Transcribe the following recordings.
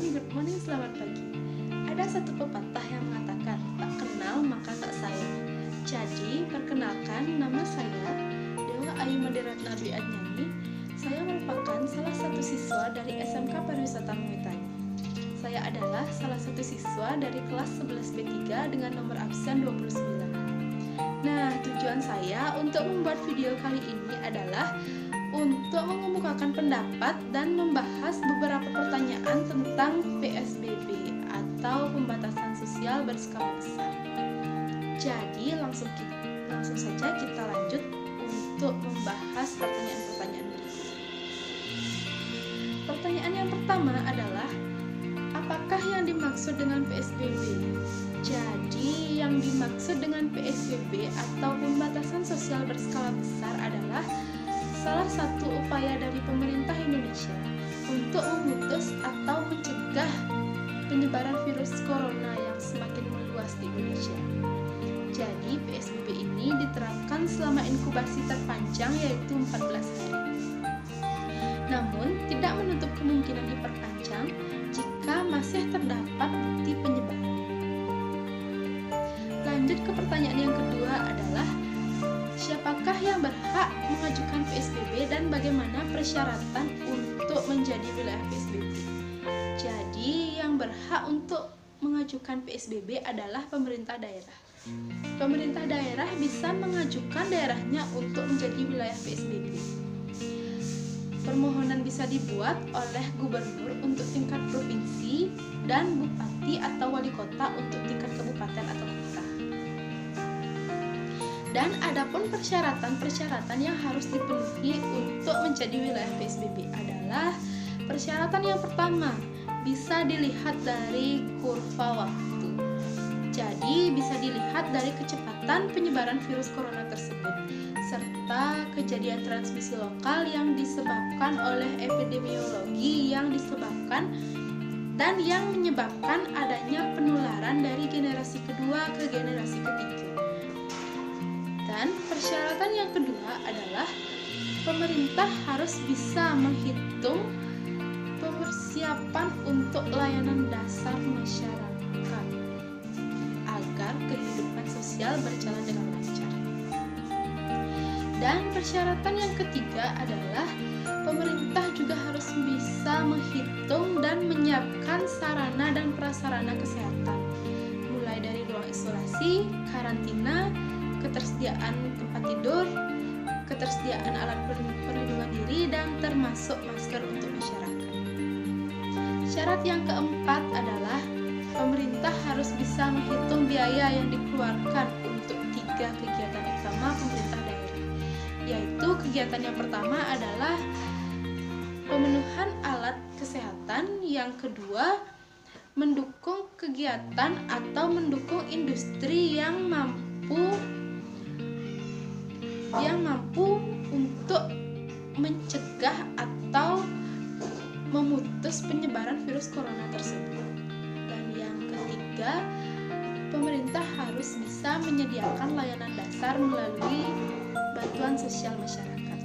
good morning, selamat pagi. Ada satu pepatah yang mengatakan, tak kenal maka tak sayang. Jadi, perkenalkan, nama saya Dewa Ayu Madiratna Dwi Adnyani. Saya merupakan salah satu siswa dari SMK Pariwisata Mawitani. Saya adalah salah satu siswa dari kelas 11 B3 dengan nomor absen 29. Nah, tujuan saya untuk membuat video kali ini adalah untuk mengemukakan pendapat dan membahas beberapa pertanyaan tentang PSBB atau pembatasan sosial berskala besar. Jadi langsung saja kita lanjut untuk membahas pertanyaan-pertanyaan berikut. Pertanyaan yang pertama adalah, apakah yang dimaksud dengan PSBB? Jadi yang dimaksud dengan PSBB atau pembatasan sosial berskala besar adalah salah satu upaya dari pemerintah Indonesia untuk memutus atau mencegah penyebaran virus corona yang semakin meluas di Indonesia. Jadi PSBB ini diterapkan selama inkubasi terpanjang yaitu 14 hari. Namun tidak menutup kemungkinan diperpanjang jika masih terdapat bukti penyebaran. Lanjut ke pertanyaan yang kedua adalah, siapakah yang berhak mengajukan PSBB dan bagaimana persyaratan untuk menjadi wilayah PSBB? Jadi, yang berhak untuk mengajukan PSBB adalah pemerintah daerah. Pemerintah daerah bisa mengajukan daerahnya untuk menjadi wilayah PSBB. Permohonan bisa dibuat oleh gubernur untuk tingkat provinsi dan bupati atau wali kota untuk tingkat kabupaten atau kota. Dan adapun persyaratan-persyaratan yang harus dipenuhi untuk menjadi wilayah PSBB adalah persyaratan yang pertama, bisa dilihat dari kurva waktu. Jadi bisa dilihat dari kecepatan penyebaran virus corona tersebut serta kejadian transmisi lokal yang disebabkan oleh epidemiologi yang disebabkan dan yang menyebabkan adanya penularan dari generasi kedua ke generasi ketiga. Dan persyaratan yang kedua adalah pemerintah harus bisa menghitung persiapan untuk layanan dasar masyarakat agar kehidupan sosial berjalan dengan lancar. Dan persyaratan yang ketiga adalah pemerintah juga harus bisa menghitung dan menyiapkan sarana dan prasarana kesehatan, mulai dari ruang isolasi, karantina, ketersediaan tempat tidur, ketersediaan alat perlindungan diri, dan termasuk masker untuk masyarakat. Syarat yang keempat adalah pemerintah harus bisa menghitung biaya yang dikeluarkan untuk 3 kegiatan utama pemerintah daerah, yaitu kegiatan yang pertama adalah pemenuhan alat kesehatan, yang kedua mendukung kegiatan atau mendukung industri yang mampu untuk mencegah atau memutus penyebaran virus corona tersebut. Dan yang ketiga, pemerintah harus bisa menyediakan layanan dasar melalui bantuan sosial masyarakat.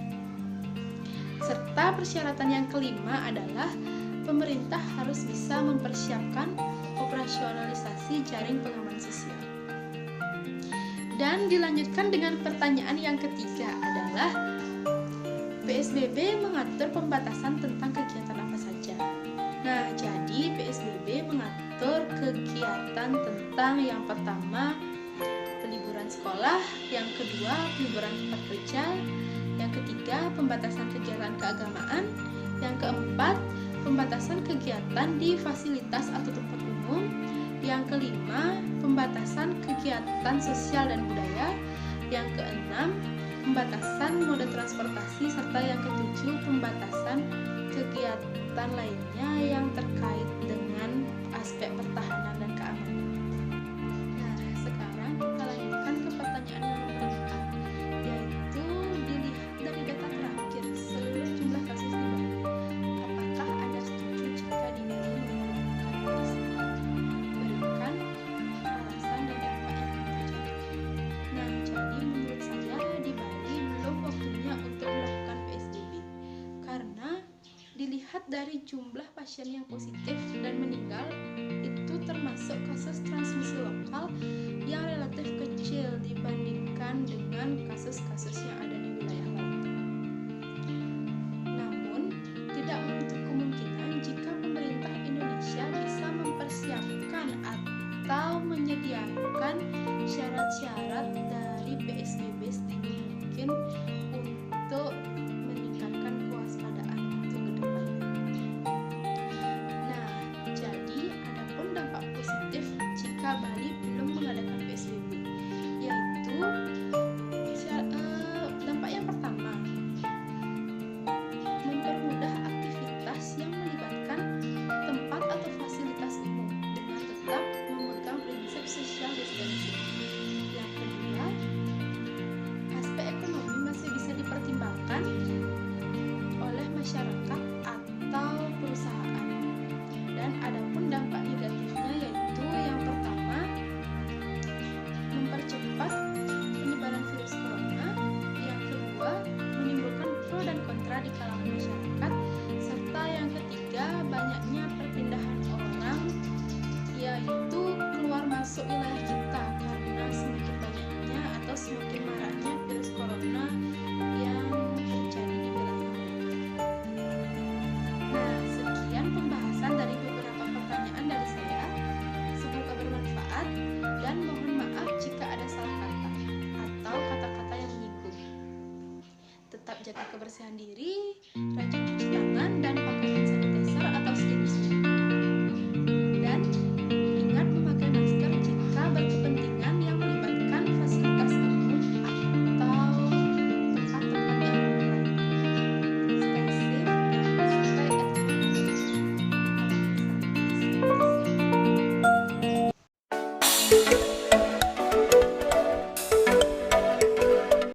Serta persyaratan yang kelima adalah pemerintah harus bisa mempersiapkan operasionalisasi jaring pengaman sosial. Dan dilanjutkan dengan pertanyaan yang ketiga adalah, PSBB mengatur pembatasan tentang kegiatan apa saja? Nah, jadi PSBB mengatur kegiatan tentang yang pertama, peliburan sekolah, yang kedua, peliburan tempat kerja, yang ketiga, pembatasan kegiatan keagamaan, yang keempat, pembatasan kegiatan di fasilitas atau tempat umum, yang kelima, pembatasan kegiatan sosial dan budaya, yang keenam, pembatasan mode transportasi, serta yang ketujuh, pembatasan kegiatan lainnya yang terkait dengan aspek pertahanan dan keamanan. Nah, sekarang kita lanjutkan ke pertanyaan yang nomor 4, yaitu dilihat dari data terakhir seluruh jumlah kasus di Bali. Apakah Anda setuju jika di Bali memperlakukan PSBB? Berikan alasan dan dampak yang akan terjadi. Nah, jadi menurut saya di Bali belum waktunya untuk melakukan PSBB karena dilihat dari dari jumlah pasien yang positif dan meninggal itu termasuk kasus transmisi lokal yang relatif kecil dibandingkan dengan kasus-kasus yang ada di wilayah lain. Namun, tidak menutup kemungkinan jika pemerintah Indonesia bisa mempersiapkan atau menyediakan syarat-syarat dari PSBB sedini mungkin untuk meningkatkan kewaspadaan untuk ke depan. Nah, jadi adapun dampak positif jika Bali belum mengadakan PSBB, yaitu dampak yang pertama, mempermudah aktivitas yang melibatkan tempat atau fasilitas umum dengan tetap memegang prinsip social distancing. Yang kedua, aspek ekonomi masih bisa dipertimbangkan oleh masyarakat atau perusahaan. Dan adapun dampak negatifnya yaitu yang pertama, mempercepat penyebaran virus corona, yang kedua, menimbulkan pro dan kontra di kalangan masyarakat, serta yang ketiga, banyaknya perpindahan orang yaitu keluar masuk wilayah kita karena semakin banyaknya atau semakin maraknya virus corona yang terjadi di wilayah mereka. Nah, sekian pembahasan dari beberapa pertanyaan dari saya. Semoga bermanfaat dan mohon maaf jika ada salah kata atau kata-kata yang menyinggung. Tetap jaga kebersihan diri